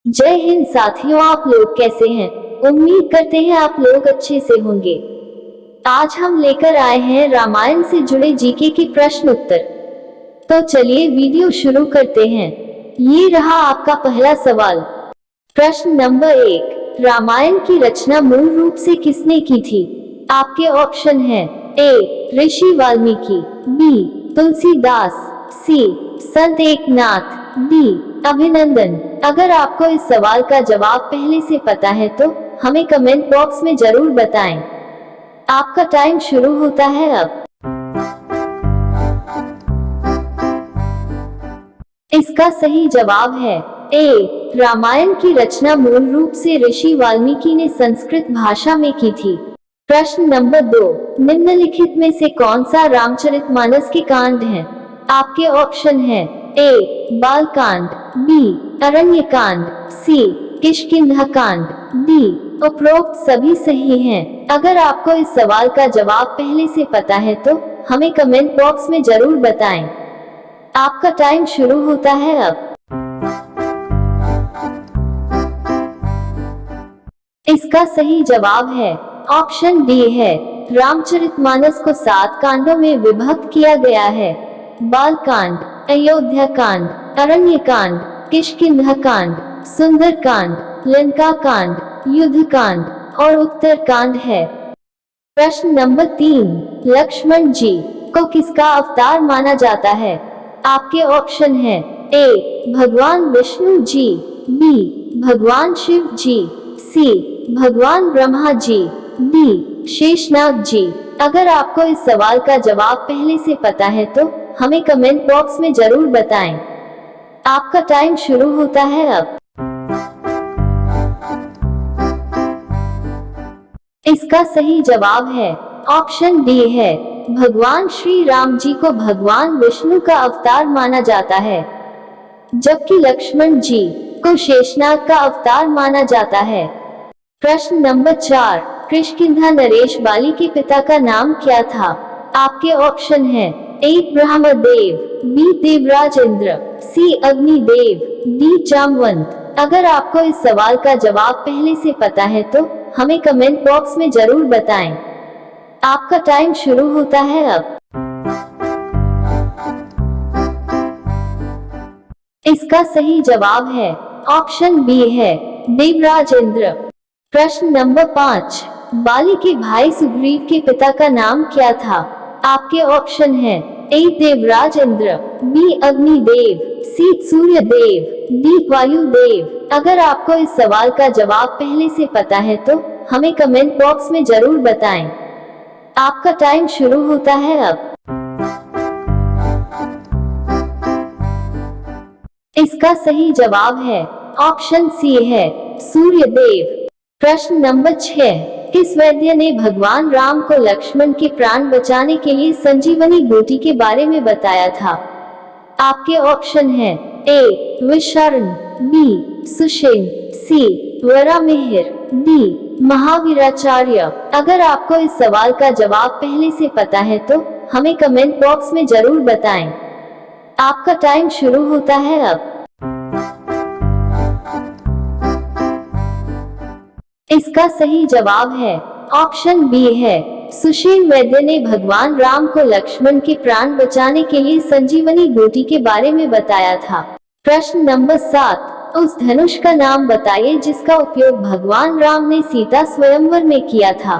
जय हिंद साथियों, आप लोग कैसे हैं। उम्मीद करते हैं आप लोग अच्छे से होंगे। आज हम लेकर आए हैं रामायण से जुड़े जीके के प्रश्न उत्तर। तो चलिए वीडियो शुरू करते हैं। ये रहा आपका पहला सवाल। प्रश्न नंबर 1, रामायण की रचना मूल रूप से किसने की थी। आपके ऑप्शन हैं ए ऋषि वाल्मीकि, बी तुलसीदास, सी संत एकनाथ, डी अभिनंदन। अगर आपको इस सवाल का जवाब पहले से पता है तो हमें कमेंट बॉक्स में जरूर बताएं। आपका टाइम शुरू होता है अब। इसका सही जवाब है ए रामायण की रचना मूल रूप से ऋषि वाल्मीकि ने संस्कृत भाषा में की थी। प्रश्न नंबर 2, निम्नलिखित में से कौन सा रामचरितमानस के कांड हैं। आपके ऑप्शन हैं ए बालकांड, बी अरण्यकांड, सी किष्किंधा कांड, डी उपरोक्त सभी सही हैं। अगर आपको इस सवाल का जवाब पहले से पता है तो हमें कमेंट बॉक्स में जरूर बताएं। आपका टाइम शुरू होता है अब। इसका सही जवाब है ऑप्शन डी है रामचरितमानस को 7 कांडों में विभक्त किया गया है। बालकांड, अयोध्या कांड, अरण्य कांड, किष्किंधा कांड, सुंदर कांड, लंका कांड, युद्ध कांड और उत्तर कांड है। प्रश्न नंबर 3, लक्ष्मण जी को किसका अवतार माना जाता है। आपके ऑप्शन हैं ए भगवान विष्णु जी, बी भगवान शिव जी, सी भगवान ब्रह्मा जी, डी शेषनाग जी। अगर आपको इस सवाल का जवाब पहले से पता है तो हमें कमेंट बॉक्स में जरूर बताएं। आपका टाइम शुरू होता है अब। इसका सही जवाब है ऑप्शन डी है भगवान श्री राम जी को भगवान विष्णु का अवतार माना जाता है, जबकि लक्ष्मण जी को शेषनाग का अवतार माना जाता है। प्रश्न नंबर 4, किष्किंधा नरेश बाली के पिता का नाम क्या था। आपके ऑप्शन हैं ए ब्रह्मदेव, बी देवराज इंद्र, सी अग्निदेव, डी जामवंत। अगर आपको इस सवाल का जवाब पहले से पता है तो हमें कमेंट बॉक्स में जरूर बताएं। आपका टाइम शुरू होता है अब। इसका सही जवाब है ऑप्शन बी है देवराज इंद्र। प्रश्न नंबर 5, बाली के भाई सुग्रीव के पिता का नाम क्या था। आपके ऑप्शन हैं ए देवराज इंद्र, बी अग्निदेव, सी सूर्यदेव, डी वायुदेव। अगर आपको इस सवाल का जवाब पहले से पता है तो हमें कमेंट बॉक्स में जरूर बताएं। आपका टाइम शुरू होता है अब। इसका सही जवाब है ऑप्शन सी है सूर्यदेव। प्रश्न नंबर 6, किस वैद्य ने भगवान राम को लक्ष्मण के प्राण बचाने के लिए संजीवनी बूटी के बारे में बताया था। आपके ऑप्शन हैं ए विशारण, बी सुषेण, सी वरामिहिर, डी महावीराचार्य। अगर आपको इस सवाल का जवाब पहले से पता है तो हमें कमेंट बॉक्स में जरूर बताएं। आपका टाइम शुरू होता है अब। इसका सही जवाब है ऑप्शन बी है सुषेण वैद्य ने भगवान राम को लक्ष्मण के प्राण बचाने के लिए संजीवनी बूटी के बारे में बताया था। प्रश्न नंबर 7, उस धनुष का नाम बताइए जिसका उपयोग भगवान राम ने सीता स्वयंवर में किया था।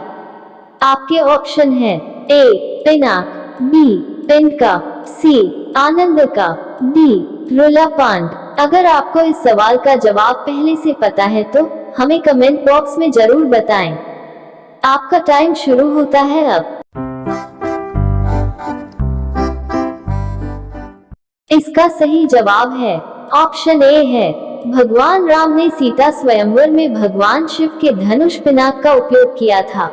आपके ऑप्शन हैं ए पिनाक, बी पिनका, सी आनंदका, डी रुलापांड। अगर आपको इस सवाल का जवाब पहले से पता है तो हमें कमेंट बॉक्स में जरूर बताएं। आपका टाइम शुरू होता है अब। इसका सही जवाब है ऑप्शन ए है भगवान राम ने सीता स्वयंवर में भगवान शिव के धनुष पिनाक का उपयोग किया था।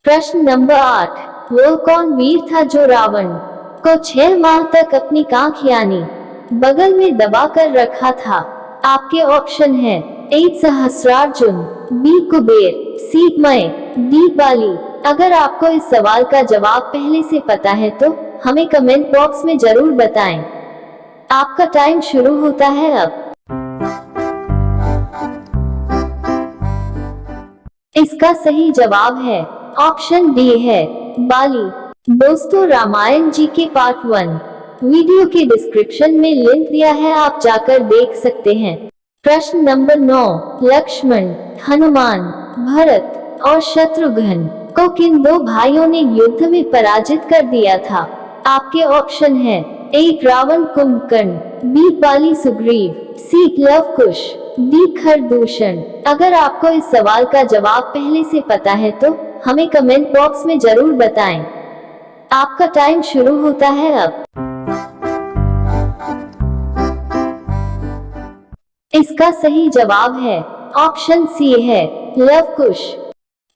प्रश्न नंबर 8, वो कौन वीर था जो रावण को 6 माह तक अपनी कांख यानी बगल में दबा कर रखा था। आपके ऑप्शन हैं ए सहस्रार्जुन, बी कुबेर, सी मय, डी बाली। अगर आपको इस सवाल का जवाब पहले से पता है तो हमें कमेंट बॉक्स में जरूर बताएं। आपका टाइम शुरू होता है अब। इसका सही जवाब है ऑप्शन डी है बाली। दोस्तों, रामायण जी के पार्ट 1 वीडियो के डिस्क्रिप्शन में लिंक दिया है, आप जाकर देख सकते हैं। प्रश्न नंबर 9, लक्ष्मण, हनुमान, भरत और शत्रुघ्न को किन दो भाइयों ने युद्ध में पराजित कर दिया था? आपके ऑप्शन है ए रावण कुंभकर्ण, बी बाली सुग्रीव, सी लव कुश, डी खरदूषण। अगर आपको इस सवाल का जवाब पहले से पता है तो हमें कमेंट बॉक्स में जरूर बताएं। आपका टाइम शुरू होता है अब। इसका सही जवाब है ऑप्शन सी है लव कुश।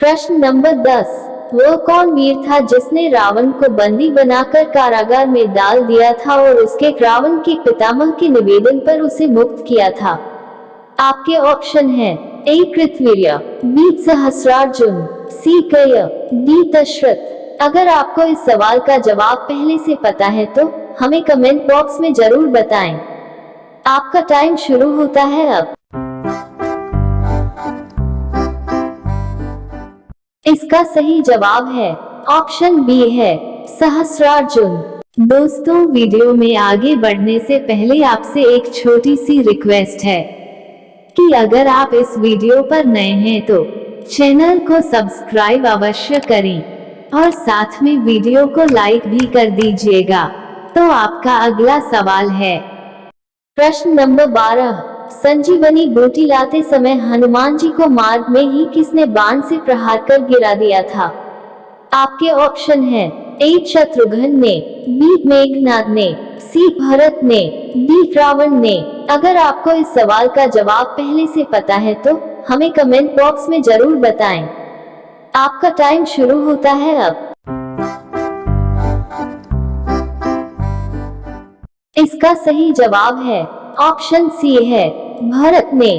प्रश्न नंबर 10, वो कौन वीर था जिसने रावण को बंदी बनाकर कारागार में डाल दिया था और उसके रावण के पितामह के निवेदन पर उसे मुक्त किया था? आपके ऑप्शन है ए कृतवीर्य, बी सहस्रार्जुन, सी कय, डी दशरथ। अगर आपको इस सवाल का जवाब पहले से पता है तो हमें कमेंट बॉक्स में जरूर बताएं। आपका टाइम शुरू होता है अब। इसका सही जवाब है ऑप्शन बी है सहस्रार्जुन। दोस्तों, वीडियो में आगे बढ़ने से पहले आपसे एक छोटी सी रिक्वेस्ट है कि अगर आप इस वीडियो पर नए हैं तो चैनल को सब्सक्राइब अवश्य करें और साथ में वीडियो को लाइक भी कर दीजिएगा। तो आपका अगला सवाल है प्रश्न नंबर 12, संजीवनी बूटी लाते समय हनुमान जी को मार्ग में ही किसने बाण से प्रहार कर गिरा दिया था? आपके ऑप्शन है ए शत्रुघ्न ने, बी मेघनाद ने, सी भरत ने, डी रावण ने। अगर आपको इस सवाल का जवाब पहले से पता है तो हमें कमेंट बॉक्स में जरूर बताएं। आपका टाइम शुरू होता है अब। इसका सही जवाब है ऑप्शन सी है भरत ने।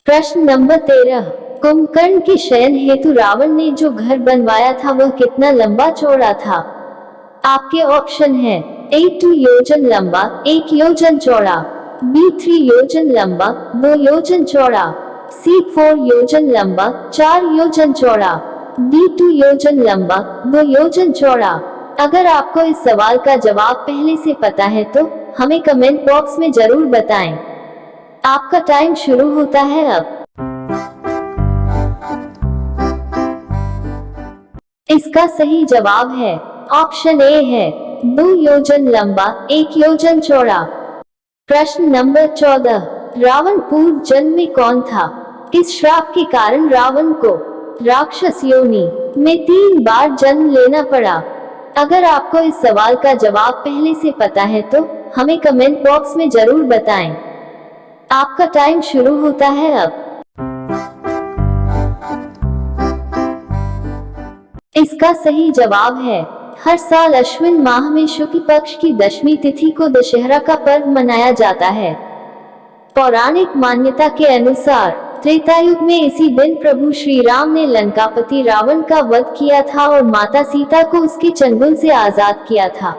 प्रश्न नंबर 13, कुंभकर्ण के शयन हेतु रावण ने जो घर बनवाया था वह कितना लंबा चौड़ा था? आपके ऑप्शन है ए 2 योजन लंबा, 1 योजन चौड़ा, बी 3 योजन लंबा, 2 योजन चौड़ा, सी 4 योजन लंबा, 4 योजन चौड़ा, डी 2 योजन लंबा, 2 योजन चौड़ा। अगर आपको इस सवाल का जवाब पहले से पता है तो हमें कमेंट बॉक्स में जरूर बताएं। आपका टाइम शुरू होता है अब। इसका सही जवाब है ऑप्शन ए है 2 योजन लंबा, 1 योजन चौड़ा। प्रश्न नंबर 14, रावण पूर्व जन्म में कौन था? किस श्राप के कारण रावण को राक्षस योनि में 3 बार जन्म लेना पड़ा? अगर आपको इस सवाल का जवाब पहले से पता है तो हमें कमेंट बॉक्स में जरूर बताएं। आपका टाइम शुरू होता है अब। इसका सही जवाब है हर साल अश्विन माह में शुक्ल पक्ष की दशमी तिथि को दशहरा का पर्व मनाया जाता है। पौराणिक मान्यता के अनुसार त्रेता युग में इसी दिन प्रभु श्री राम ने लंकापति रावण का वध किया था और माता सीता को उसके चंगुल से आजाद किया था।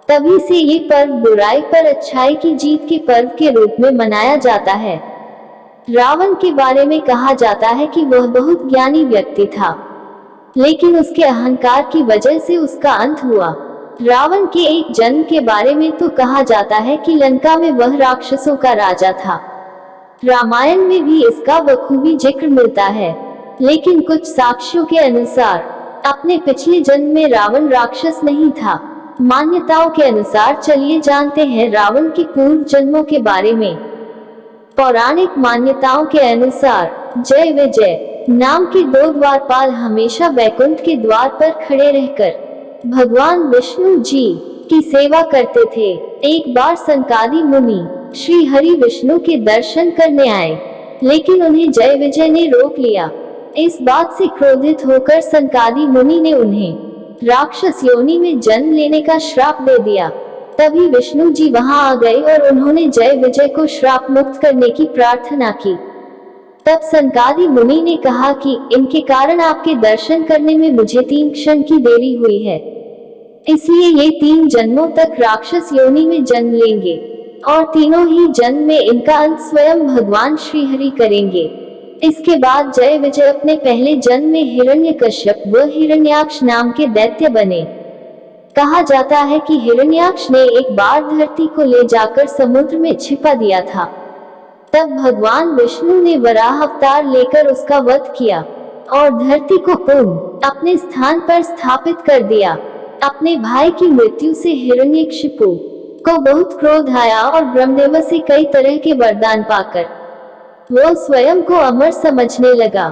तभी से ये पर्व बुराई पर अच्छाई की जीत के पर्व के रूप में मनाया जाता है। रावण के बारे में कहा जाता है कि वह बहुत ज्ञानी व्यक्ति था, लेकिन उसके अहंकार की वजह से उसका अंत हुआ। रावण के एक जन्म के बारे में तो कहा जाता है कि लंका में वह राक्षसों का राजा था। रामायण में भी इसका बखूबी जिक्र मिलता है, लेकिन कुछ साक्ष्यों के अनुसार अपने पिछले जन्म में रावण राक्षस नहीं था। मान्यताओं के अनुसार चलिए जानते हैं रावण के पूर्व जन्मों के बारे में। पौराणिक मान्यताओं के अनुसार जय विजय नाम के 2 द्वारपाल हमेशा बैकुंठ के द्वार पर खड़े रहकर भगवान विष्णु जी की सेवा करते थे। एक बार सनकादि मुनि श्री हरि विष्णु के दर्शन करने आए, लेकिन उन्हें जय विजय ने रोक लिया। इस बात से क्रोधित होकर सनकादि मुनि ने उन्हें राक्षस योनि में जन्म लेने का श्राप दे दिया। तभी विष्णु जी वहां आ गए और उन्होंने जय विजय को श्राप मुक्त करने की प्रार्थना की। तब सनकादि मुनि ने कहा कि इनके कारण आपके दर्शन करने में मुझे 3 क्षण की देरी हुई है, इसलिए ये 3 जन्मों तक राक्षस योनि में जन्म लेंगे और तीनों ही जन्म में इनका अंत स्वयं भगवान श्री हरि करेंगे। इसके बाद जय विजय अपने पहले जन्म में हिरण्यकश्यप व हिरण्याक्ष नाम के दैत्य बने। कहा जाता है कि हिरण्याक्ष ने एक बार धरती को ले जाकर समुद्र में छिपा दिया था। तब भगवान विष्णु ने वराह अवतार लेकर उसका वध किया और धरती को पुनः अपने स्थान पर स्थापित कर दिया। अपने भाई की मृत्यु से हिरण्यकशिपु को बहुत क्रोध आया और ब्रह्मदेव से कई तरह के वरदान पाकर वह स्वयं को अमर समझने लगा।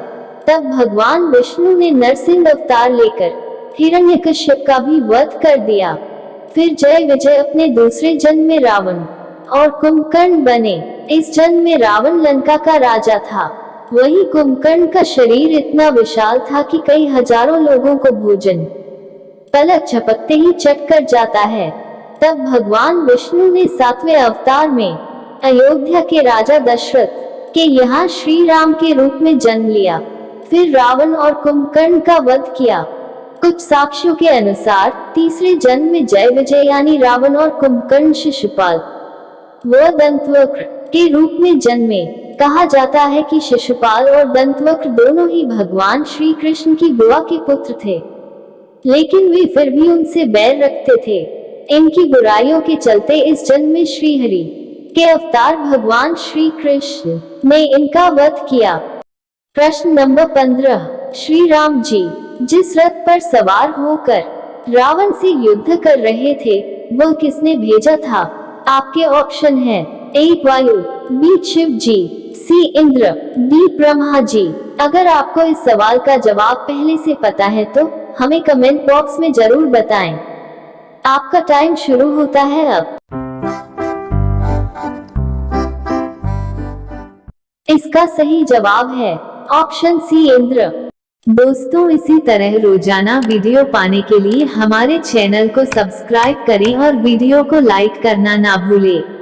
तब भगवान विष्णु ने नरसिंह अवतार लेकर हिरण्यकश्यप का भी वध कर दिया। फिर जय विजय अपने दूसरे जन्म में रावण और कुंभकर्ण बने। इस जन्म में रावण लंका का राजा था। वही कुंभकर्ण का शरीर इतना विशाल था कि कई हजारों लोगों को भोजन पलक झपकते ही चट कर जाता है। तब भगवान विष्णु ने 7वें अवतार में अयोध्या के राजा दशरथ के यहाँ श्री राम के रूप में जन्म लिया। फिर रावण और कुंभकर्ण का वध किया। कुछ साक्ष्यों के अनुसार तीसरे जन्म में जय विजय यानी रावण और कुंभकर्ण शिशुपाल व दंतवक्र के रूप में जन्मे। कहा जाता है कि शिशुपाल और दंतवक्र दोनों ही भगवान श्री कृष्ण की बुआ के पुत्र थे, लेकिन वे फिर भी उनसे बैर रखते थे। इनकी बुराइयों के चलते इस जन्म में श्री हरि के अवतार भगवान श्री कृष्ण ने इनका वध किया। प्रश्न नंबर 15, श्री राम जी जिस रथ पर सवार होकर रावण से युद्ध कर रहे थे वह किसने भेजा था? आपके ऑप्शन है ए वायु, बी शिव जी, सी इंद्र, डी ब्रह्मा जी। अगर आपको इस सवाल का जवाब पहले से पता है तो हमें कमेंट बॉक्स में जरूर बताएं। आपका टाइम शुरू होता है अब। इसका सही जवाब है ऑप्शन सी इंद्र। दोस्तों, इसी तरह रोजाना वीडियो पाने के लिए हमारे चैनल को सब्सक्राइब करें और वीडियो को लाइक करना ना भूलें।